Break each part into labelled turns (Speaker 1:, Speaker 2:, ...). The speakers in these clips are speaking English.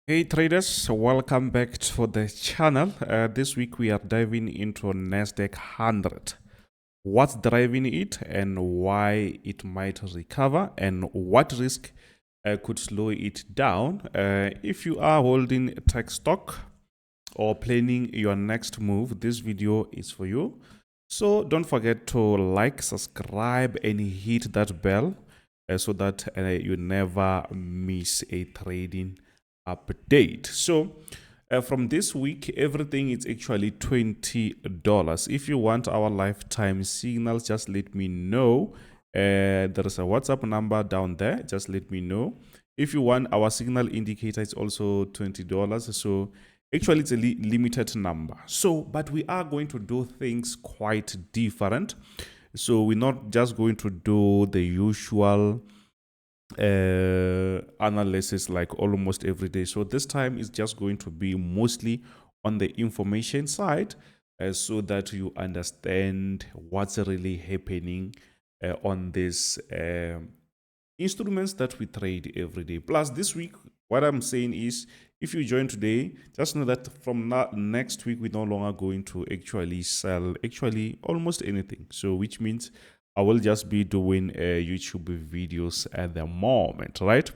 Speaker 1: Hey traders, welcome back to the channel. This week we are diving into Nasdaq 100. What's driving it and why it might recover and what risk could slow it down. If you are holding tech stock or planning your next move, this video is for you. So don't forget to like, subscribe and hit that bell so that you never miss a trading update. So from this week, everything is actually $20. If you want our lifetime signals, just let me know. There is a WhatsApp number down there. Just let me know. If you want our signal indicator, it's also $20. So actually, it's a limited number. So, but we are going to do things quite different. So we're not just going to do the usual analysis like almost every day. So this time is just going to be mostly on the information side so that you understand what's really happening on these instruments that we trade every day. Plus this week, what I'm saying is, if you join today, just know that from next week, we're no longer going to actually sell almost anything. So which means I will just be doing YouTube videos at the moment, right?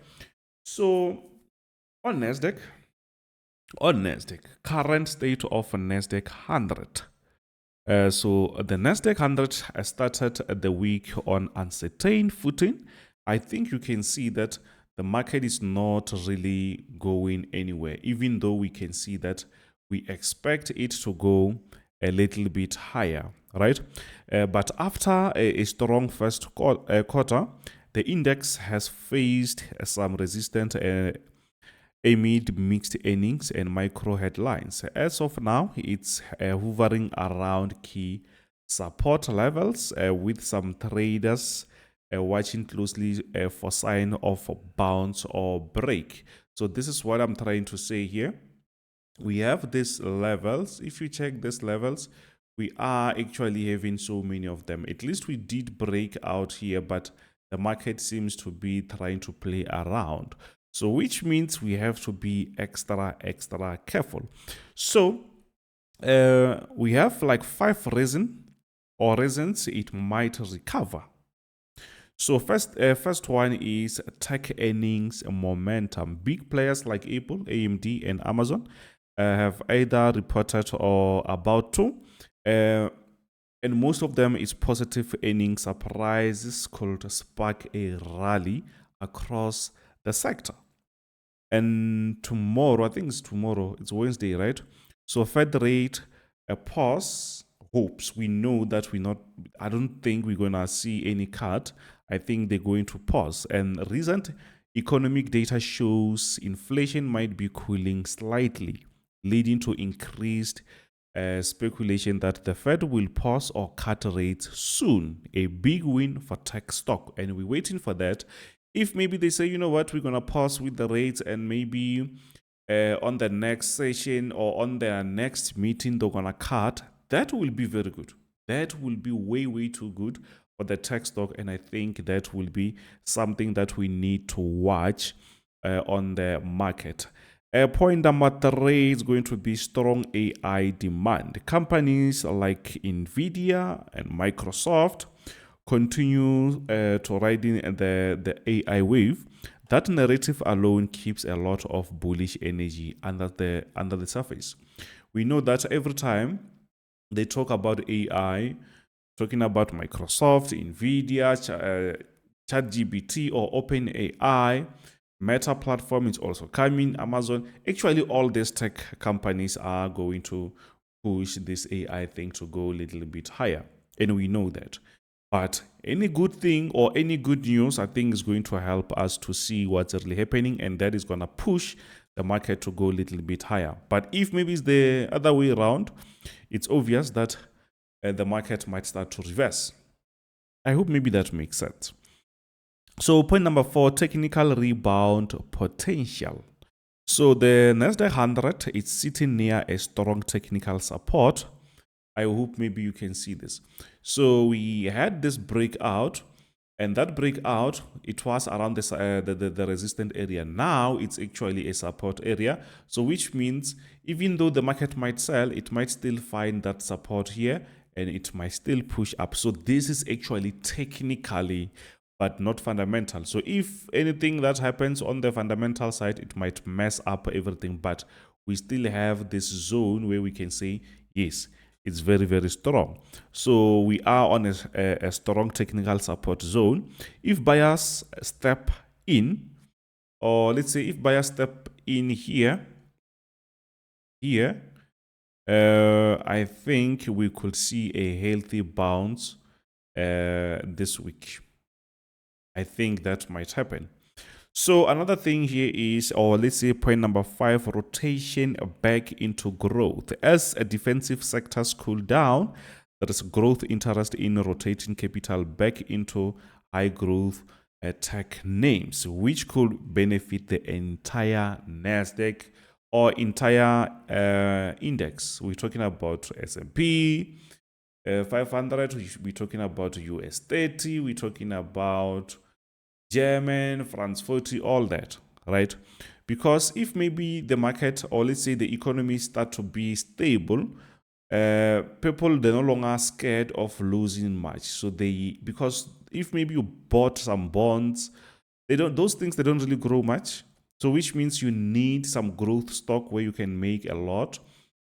Speaker 1: So on Nasdaq, current state of Nasdaq 100. So the Nasdaq 100 started the week on uncertain footing. I think you can see that the market is not really going anywhere, even though we can see that we expect it to go a little bit higher, right? But after a strong first quarter, the index has faced some resistance amid mixed earnings and micro headlines. As of now, it's hovering around key support levels with some traders watching closely for sign of bounce or break. So this is what I'm trying to say here. We have these levels. If you check these levels, we are actually having so many of them. At least we did break out here, but the market seems to be trying to play around. So which means we have to be extra careful. So we have like 5 reasons it might recover. So first one is tech earnings momentum. Big players like Apple, AMD, and Amazon have either reported or about to. And most of them is positive earnings surprises could spark a rally across the sector. And tomorrow, I think it's tomorrow, it's Wednesday, right? So Fed rate a pause hopes. We know that I don't think we're going to see any cut. I think they're going to pause. And recent economic data shows inflation might be cooling slightly, leading to increased speculation that the Fed will pause or cut rates soon. A big win for tech stock. And we're waiting for that. If maybe they say, you know what, we're going to pause with the rates and maybe on the next session or on their next meeting, they're going to cut, that will be very good. That will be way too good for the tech stock. And I think that will be something that we need to watch on the market. Point number 3 is going to be strong AI demand. Companies like Nvidia and Microsoft continue to ride in the AI wave. That narrative alone keeps a lot of bullish energy under the surface. We know that every time they talk about AI, talking about Microsoft, Nvidia, ChatGPT or OpenAI, Meta platform is also coming, Amazon. Actually, all these tech companies are going to push this AI thing to go a little bit higher. And we know that. But any good thing or any good news, I think, is going to help us to see what's really happening. And that is going to push the market to go a little bit higher. But if maybe it's the other way around, it's obvious that the market might start to reverse. I hope maybe that makes sense. So point number 4, technical rebound potential. So the Nasdaq 100 is sitting near a strong technical support. I hope maybe you can see this. So we had this breakout And that breakout, it was around the resistant area. Now it's actually a support area. So which means even though the market might sell, it might still find that support here and it might still push up. So this is actually technically, but not fundamental. So if anything that happens on the fundamental side, it might mess up everything. But we still have this zone where we can say, yes, it's very, very strong. So we are on a strong technical support zone. If buyers step in, or let's say if buyers step in here, I think we could see a healthy bounce this week. I think that might happen. So another thing here is, or let's say point number 5, rotation back into growth. As a defensive sectors cool down, there is growth interest in rotating capital back into high growth tech names, which could benefit the entire Nasdaq or entire index. We're talking about S&P 500, we're talking about US 30, we're talking about German, France 40, all that, right? Because if maybe the market, or let's say the economy start to be stable, people, they're no longer scared of losing much. So because if maybe you bought some bonds, those things, they don't really grow much. So which means you need some growth stock where you can make a lot,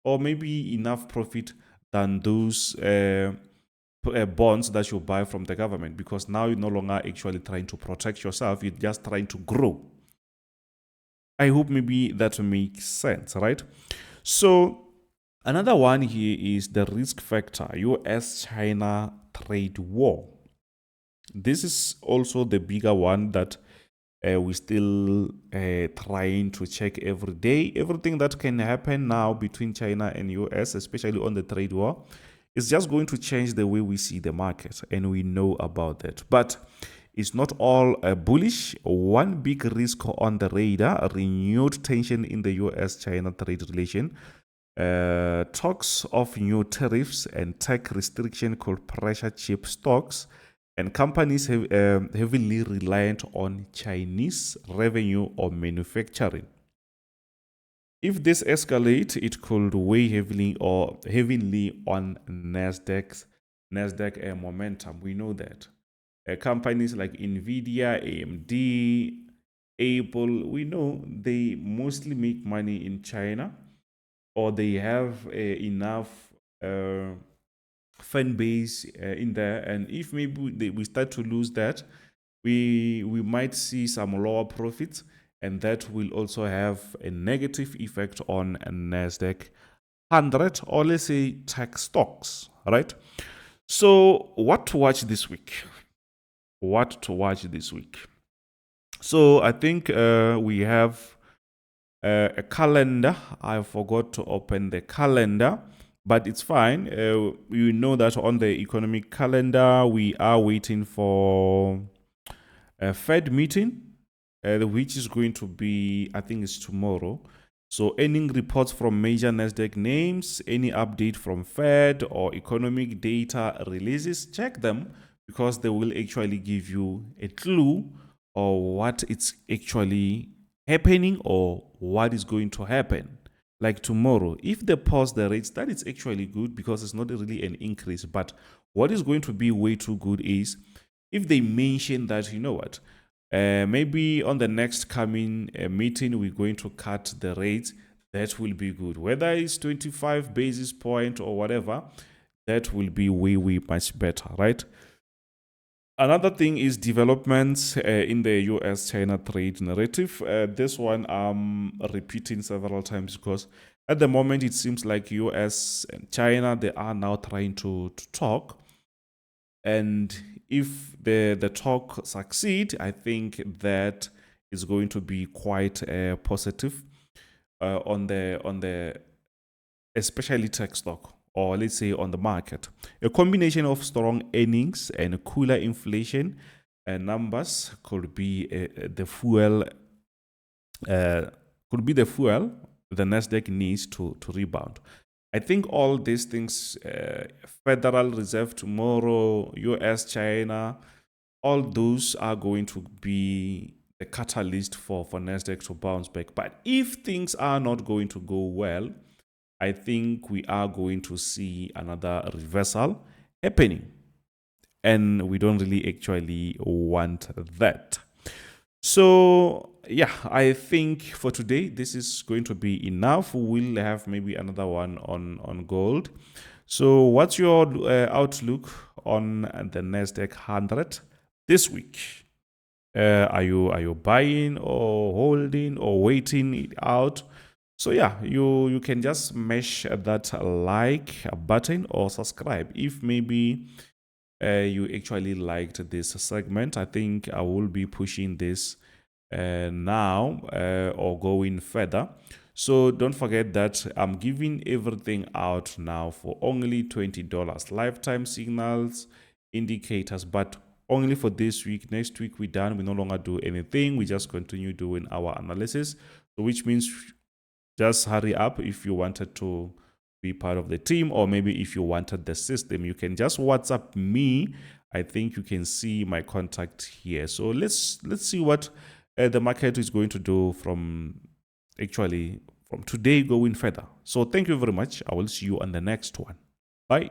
Speaker 1: or maybe enough profit than those bonds that you buy from the government, because now you're no longer actually trying to protect yourself, you're just trying to grow. I hope maybe that makes sense, right? So another one here is the risk factor, US-China trade war. This is also the bigger one that we're still trying to check every day. Everything that can happen now between China and US, especially on the trade war, it's just going to change the way we see the market, and we know about that. But it's not all bullish. One big risk on the radar, renewed tension in the US-China trade relation. Talks of new tariffs and tech restriction could pressure cheap stocks, and companies heavily reliant on Chinese revenue or manufacturing. If this escalates, it could weigh heavily on Nasdaq momentum. We know that companies like Nvidia, AMD, Apple, we know they mostly make money in China, or they have enough fan base in there. And if maybe we start to lose that, we might see some lower profits, and that will also have a negative effect on Nasdaq 100, or let's say tech stocks, right? So what to watch this week? So I think we have a calendar. I forgot to open the calendar, but it's fine. You know that on the economic calendar, we are waiting for a Fed meeting, which is going to be, I think it's tomorrow. So earning reports from major Nasdaq names, any update from Fed or economic data releases, check them, because they will actually give you a clue or what it's actually happening or what is going to happen. Like tomorrow, if they pause the rates, that is actually good, because it's not really an increase. But what is going to be way too good is if they mention that, you know what, maybe on the next coming meeting, we're going to cut the rates. That will be good. Whether it's 25 basis point or whatever, that will be way much better, right? Another thing is developments in the US-China trade narrative. This one I'm repeating several times, because at the moment it seems like US and China, they are now trying to talk. And if the talk succeed, I think that is going to be quite positive on the especially tech stock, or let's say on the market. A combination of strong earnings and cooler inflation numbers could be the fuel. The Nasdaq needs to rebound. I think all these things, Federal Reserve tomorrow, US, China, all those are going to be the catalyst for Nasdaq to bounce back. But if things are not going to go well, I think we are going to see another reversal happening. And we don't really actually want that. So yeah, I think for today, this is going to be enough. We'll have maybe another one on gold. So what's your outlook on the Nasdaq 100 this week? Are you buying or holding or waiting it out? So yeah, you can just smash that like button or subscribe if maybe you actually liked this segment. I think I will be pushing this now or going further. So don't forget that I'm giving everything out now for only $20. Lifetime signals, indicators, but only for this week. Next week we're done. We no longer do anything. We just continue doing our analysis. So which means just hurry up if you wanted to be part of the team, or maybe if you wanted the system, you can just WhatsApp me. I think you can see my contact here. So let's see what the market is going to do from today going further. So thank you very much. I will see you on the next one. Bye.